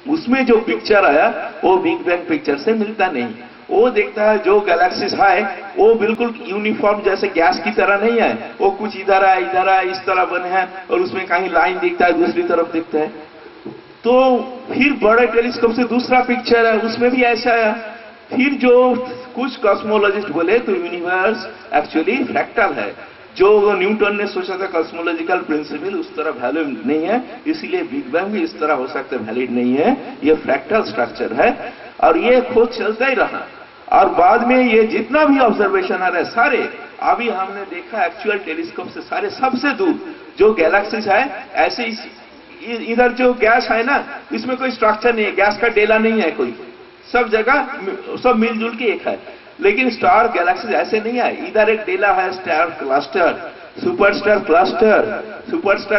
उसमें जो पिक्चर आया वो बिग बैंग पिक्चर से मिलता नहीं। वो देखता है जो गैलेक्सीज है वो बिल्कुल यूनिफॉर्म जैसे गैस की तरह नहीं है, वो कुछ इधर है इस तरह बने हैं और उसमें कहीं लाइन दिखता है दूसरी तरफ दिखता है। तो फिर बड़े टेलीस्कोप से दूसरा पिक्चर है उसमें भी ऐसा आया। फिर जो कुछ कॉस्मोलॉजिस्ट बोले तो यूनिवर्स एक्चुअली फ्रैक्टल है। जो न्यूटन ने सोचा था कॉस्मोलॉजिकल प्रिंसिपल उस तरह वैलिड नहीं है, इसीलिए बिग बैंग भी इस तरह हो सकता है वैलिड नहीं है, ये फ्रैक्टल स्ट्रक्चर है। और ये खोज चलता ही रहा और बाद में ये जितना भी ऑब्जर्वेशन आ रहा है सारे अभी हमने देखा एक्चुअल टेलीस्कोप से सारे सबसे दूर जो गैलेक्सीज है ऐसे इधर जो गैस है ना इसमें कोई स्ट्रक्चर नहीं है, गैस का डेला नहीं है कोई, सब जगह सब मिलजुल के एक है। लेकिन स्टार गैलेक्सीज ऐसे नहीं है, इधर एक डेला है स्टार क्लस्टर, सुपरस्टार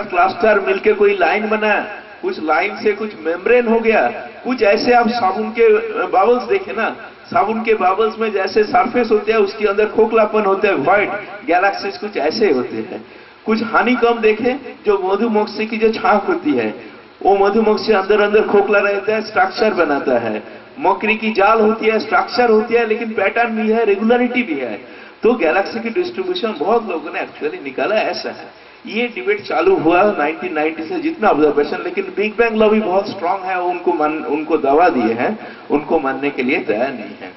क्लस्टर मिलके कोई लाइन बना, कुछ लाइन से कुछ मेम्ब्रेन हो गया, कुछ ऐसे आप साबुन के बबल्स देखे ना, साबुन के बबल्स में जैसे सरफेस होते हैं उसके अंदर खोखलापन होता है, व्हाइट गैलेक्सीज कुछ ऐसे होते हैं। कुछ हानिकम देखे जो मधुमक्खी की जो छाप होती है वो मधुमक्खी अंदर अंदर खोखला रहता है, स्ट्रक्चर बनाता है। मकड़ी की जाल होती है, स्ट्रक्चर होती है, लेकिन पैटर्न भी है, रेगुलरिटी भी है। तो गैलेक्सी की डिस्ट्रीब्यूशन बहुत लोगों ने एक्चुअली निकाला ऐसा है। ये डिबेट चालू हुआ 1990 से जितना ऑब्जर्वेशन, लेकिन बिग बैंग लॉबी बहुत स्ट्रांग है, उनको दवा दिए हैं, उनको मानने के लिए तैयार नहीं है।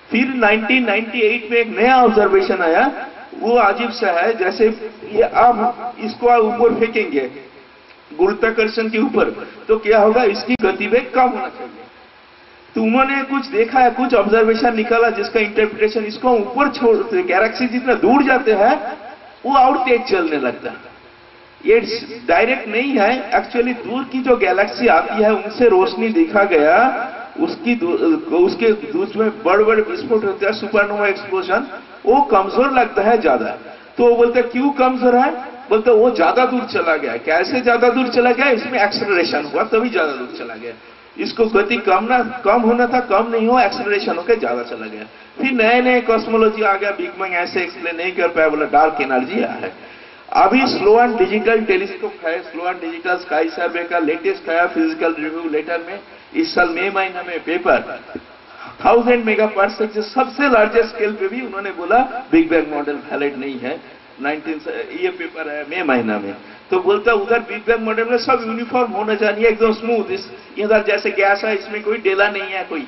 फिर 1998 में एक नया ऑब्जर्वेशन आया, वो अजीब सा है, जैसे ये आप इसको ऊपर फेंकेंगे गुरुत्वाकर्षण के ऊपर तो क्या होगा, इसकी गतिवेग कम होना चाहिए। तो उन्होंने कुछ देखा है, कुछ ऑब्जर्वेशन निकाला जिसका इंटरप्रिटेशन इसको ऊपर छोड़ गैलेक्सी जितना दूर जाते हैं वो और तेज चलने लगता है। ये डायरेक्ट नहीं है, एक्चुअली दूर की जो गैलेक्सी आती है उनसे रोशनी देखा गया, उसके दूर में बड़े बड़े विस्फोट होते हैं, सुपरनोवा एक्सप्लोजन, वो कमजोर लगता है ज्यादा। तो वो बोलते क्यों कमजोर है, बोलते वो ज्यादा दूर चला गया। कैसे ज्यादा दूर चला गया, इसमें एक्सेलरेशन हुआ तभी ज्यादा दूर चला गया। इसको गति कम होना था, कम नहीं हुआ, एक्सेलरेशन होकर ज्यादा चला गया। फिर नए नए कॉस्मोलॉजी आ गया, बिग बैंग ऐसे एक्सप्लेन नहीं कर पाया, बोला डार्क एनर्जी आया है। अभी स्लो एंड डिजिटल टेलीस्कोप है, स्लो एंड डिजिटल स्काई सर्वे का लेटेस्ट है फिजिकल रिव्यू लेटर में इस साल मई महीना में पेपर 1000 मेगापार्सेक जो सबसे लार्जेस्ट स्केल पे भी उन्होंने बोला बिग बैंग मॉडल वैलिड नहीं है। ये पेपर है मई महीना में। तो बोलता उधर बिग बैंग मॉडल में सब यूनिफॉर्म होना चाहिए, एकदम स्मूथ, इधर जैसे गैस है इसमें कोई डेला नहीं है, कोई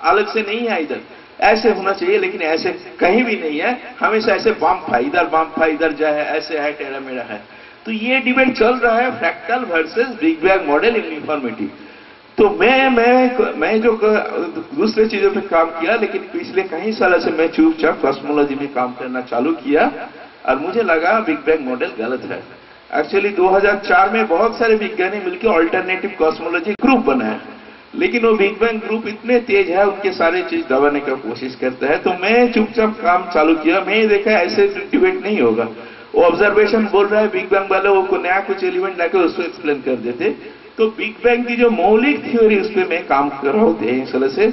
अलग से नहीं है, इधर ऐसे होना चाहिए, लेकिन ऐसे कहीं भी नहीं है, हमेशा ऐसे बम्प है, इधर बम्प है, इधर जो है ऐसे है, टेढ़ा मेढ़ा है। तो ये डिबेट चल रहा है fractal versus big bang model uniformity. तो मैं जो दूसरे चीजों पे काम किया, लेकिन पिछले कई सालों से मैं चुपचाप कॉस्मोलॉजी में काम करना चालू किया और मुझे लगा बिग बैंग मॉडल गलत है। एक्चुअली 2004 में बहुत सारे विज्ञानी मिलकर ऑल्टरनेटिव कॉस्मोलॉजी ग्रुप बनाया, लेकिन वो बिग बैंग ग्रुप इतने तेज है, उनके सारे चीज दबाने की कोशिश करते हैं। तो मैं चुपचाप काम चालू किया, मैं देखा ऐसे डिबेट नहीं होगा। वो ऑब्जर्वेशन बोल रहा है बिग बैंग वाले, वो नया कुछ एलिमेंट लाके उसको एक्सप्लेन कर देते। तो बिग बैंग की जो मौलिक थ्योरी उस पर मैं काम कर रहा हूँ 23 साल से,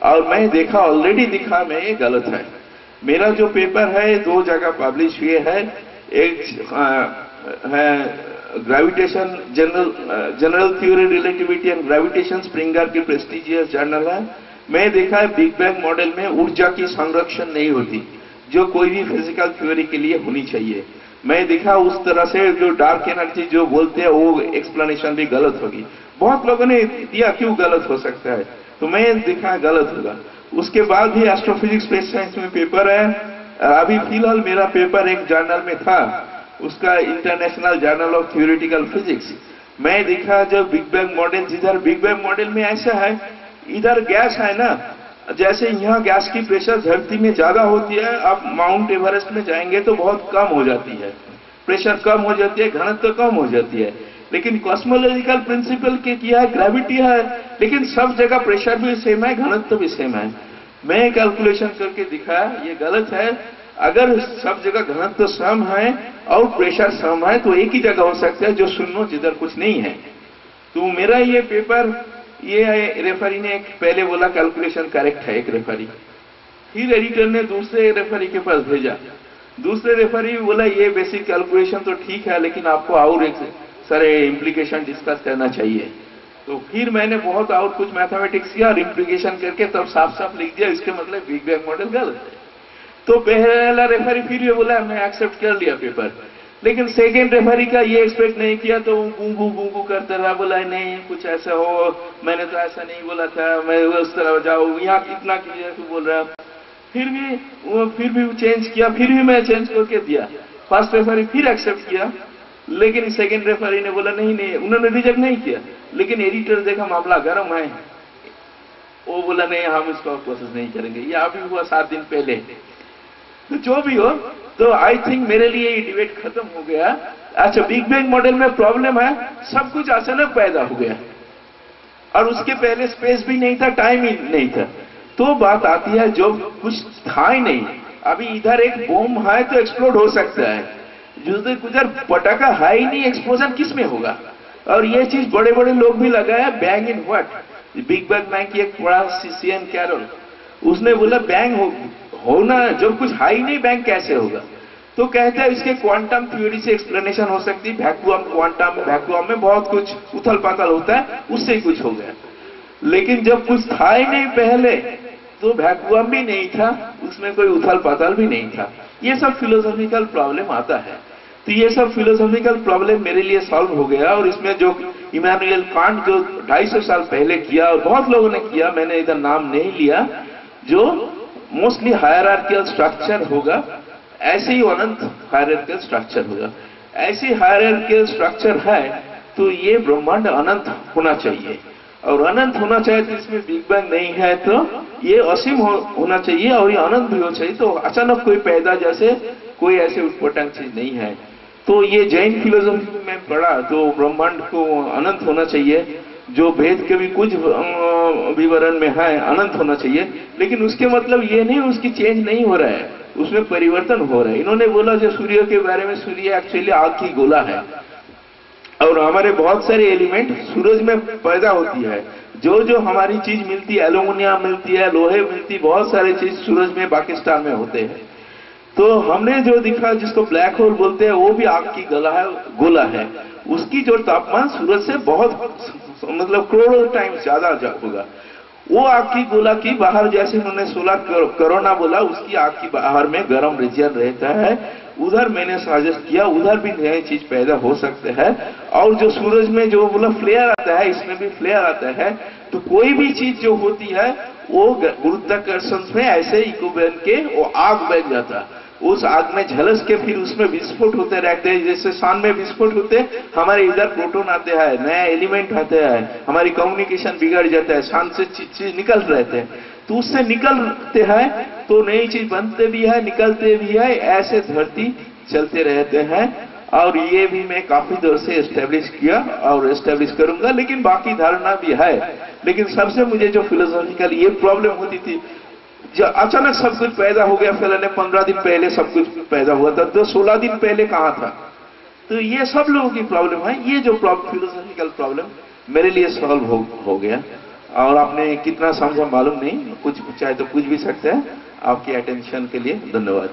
और मैं देखा ऑलरेडी दिखा मैं ये गलत है। मेरा जो पेपर है 2 जगह पब्लिश हुए है, एक है gravitation general theory relativity and gravitation Springer की प्रेस्टिजियस जर्नल है। मैं देखा है बिग बैंग मॉडल में ऊर्जा की संरक्षण नहीं होती जो कोई भी फिजिकल थ्योरी के लिए होनी चाहिए। मैं देखा उस तरह से जो डार्क एनर्जी जो बोलते हैं वो एक्सप्लेनेशन भी गलत होगी। बहुत लोगों ने दिया क्यों गलत हो सकता है, तो मैं देखा गलत होगा। उसके बाद भी एस्ट्रोफिजिक्स स्पेस साइंस में पेपर है, अभी फिलहाल मेरा पेपर एक जर्नल में था, उसका international journal of theoretical physics. मैं देखा जो बिग बैंग मॉडल, जिधर बिग बैंग मॉडल में ऐसा है, इधर गैस है ना, जैसे यहाँ गैस की प्रेशर धरती में ज्यादा होती है, आप माउंट एवरेस्ट में जाएंगे तो बहुत कम हो जाती है, प्रेशर कम हो जाती है, घनत्व कम हो जाती है। लेकिन कॉस्मोलॉजिकल प्रिंसिपल के किया है, ग्रेविटी है, लेकिन सब जगह प्रेशर भी सेम है, घनत्व भी सेम है। मैं कैलकुलेशन करके दिखाया ये गलत है। अगर सब जगह घनत्व सम है और प्रेशर सम है तो एक ही जगह हो सकता है जो शून्य, जिधर कुछ नहीं है। तो मेरा ये पेपर, ये रेफरी ने पहले बोला कैलकुलेशन करेक्ट है एक रेफरी, फिर एडिटर ने दूसरे रेफरी के पास भेजा, दूसरे रेफरी बोला ये बेसिक कैलकुलेशन तो ठीक है, लेकिन आपको और एक सारे इम्प्लीकेशन डिस्कस करना चाहिए। तो फिर मैंने बहुत और कुछ मैथमेटिक्स किया और इम्प्लीकेशन करके तब साफ साफ लिख दिया, इसके मतलब बिग बैंग मॉडल गलत है। तो पहला रेफरी फिर ये बोला, मैं एक्सेप्ट कर लिया पेपर। लेकिन सेकेंड रेफरी का ये एक्सपेक्ट नहीं किया, तो गूंगू करता रहा, बोला नहीं कुछ ऐसा हो, मैंने तो ऐसा नहीं बोला था, मैं उस तरह जाऊँ, यहाँ इतना क्लियर क्यों बोल रहा। फिर भी वो चेंज किया, फिर भी मैं चेंज करके दिया। फर्स्ट रेफरी फिर एक्सेप्ट किया, लेकिन सेकेंड रेफरी ने बोला नहीं, उन्होंने रिजेक्ट नहीं किया, लेकिन एडिटर देखा मामला गर्म है, वो बोला नहीं हम इसको प्रोसेस नहीं करेंगे। ये अभी हुआ 7 दिन पहले। तो जो भी हो, तो आई थिंक मेरे लिए ये डिबेट खत्म हो गया। अच्छा, बिग बैंग मॉडल में प्रॉब्लम है, सब कुछ अचानक पैदा हो गया और उसके पहले स्पेस भी नहीं था, टाइम ही नहीं था। तो बात आती है जो कुछ था ही नहीं, अभी इधर एक बम है तो एक्सप्लोड हो सकता है, उधर पटाखा है ही नहीं, एक्सप्लोजन किस में होगा। और ये चीज बड़े बड़े लोग भी लगाया, bang in what. Big bang की एक बड़ा सीएन कैरोल, उसने बोला बैंग होना जब कुछ है ही नहीं, बैंग कैसे होगा। तो कहते हैं इसके क्वांटम थ्योरी से एक्सप्लेनेशन हो सकती है, वैक्यूम क्वांटम वैक्यूम में बहुत कुछ उथल पाथल होता है, उससे ही कुछ हो गया। लेकिन जब कुछ था ही नहीं पहले, तो वैक्यूम भी नहीं था, उसमें कोई उथल पाथल भी नहीं था। ये सब फिलोसॉफिकल प्रॉब्लम आता है। तो ये सब फिलोसॉफिकल प्रॉब्लम मेरे लिए सॉल्व हो गया। और इसमें जो इमैनुएल कांट जो 250 साल पहले किया और बहुत लोगों ने किया, मैंने इधर नाम नहीं लिया, जो मोस्टली हायरार्किकल स्ट्रक्चर होगा, ऐसे ही अनंत हायरार्किकल स्ट्रक्चर होगा। ऐसी हायरार्किकल स्ट्रक्चर है तो ये ब्रह्मांड अनंत होना चाहिए, और अनंत होना चाहिए तो इसमें बिग बैंग नहीं है, तो ये असीम होना चाहिए और ये अनंत भी होना चाहिए। तो अचानक कोई पैदा जैसे कोई ऐसे उटपटांग चीज नहीं है। तो ये जैन फिलोसॉफी में पढ़ा तो ब्रह्मांड को अनंत होना चाहिए, जो वेद के भी कुछ विवरण में है अनंत होना चाहिए, लेकिन उसके मतलब ये नहीं उसकी चेंज नहीं हो रहा है, उसमें परिवर्तन हो रहा है। इन्होंने बोला जो सूर्य के बारे में, सूर्य एक्चुअली आग की गोला है और हमारे बहुत सारे एलिमेंट सूरज में पैदा होती है। जो हमारी चीज मिलती है, एल्यूमिनियम मिलती है, लोहे मिलती है, बहुत सारी चीज सूरज में बाकी स्टार में होते हैं। तो हमने जो दिखा जिसको ब्लैक होल बोलते हैं, वो भी आग की गोला है। उसकी जो तापमान सूरज से बहुत मतलब करोड़ों टाइम्स ज्यादा होगा। वो आग की गोला की बाहर, जैसे उन्होंने 16 कोरोना बोला, उसकी आग की बाहर में गर्म रीजन रहता है, उधर मैंने सजेस्ट किया उधर भी नई चीज पैदा हो सकते हैं। और जो सूरज में जो बोला फ्लेयर आता है, इसमें भी फ्लेयर आता है। तो कोई भी चीज जो होती है वो गुरुत्वाकर्षण में ऐसे इक्विवेलेंट के वो आग बन जाता है, उस आग में झलस के फिर उसमें विस्फोट होते रहते हैं। जैसे सान में विस्फोट होते हैं, हमारे इधर प्रोटॉन आते हैं, नया एलिमेंट आते हैं, हमारी कम्युनिकेशन बिगड़ जाता है, सान से चीज निकल रहते हैं। तो उससे निकलते हैं तो नई चीज बनते भी है, निकलते भी है, ऐसे धरती चलते रहते हैं। और ये भी मैं काफी देर से एस्टेब्लिश किया और एस्टेब्लिश करूंगा, लेकिन बाकी धारणा भी है। लेकिन सबसे मुझे जो फिलोसॉफिकल ये प्रॉब्लम होती थी, जब अचानक सब कुछ पैदा हो गया, फैलाने 15 दिन पहले सब कुछ पैदा हुआ था, तो 16 दिन पहले कहां था। तो ये सब लोगों की प्रॉब्लम है। ये जो फिलोसॉफिकल प्रॉब्लम मेरे लिए सॉल्व हो गया। और आपने कितना समझा मालूम नहीं, कुछ चाहे तो पूछ भी सकते हैं। आपकी अटेंशन के लिए धन्यवाद।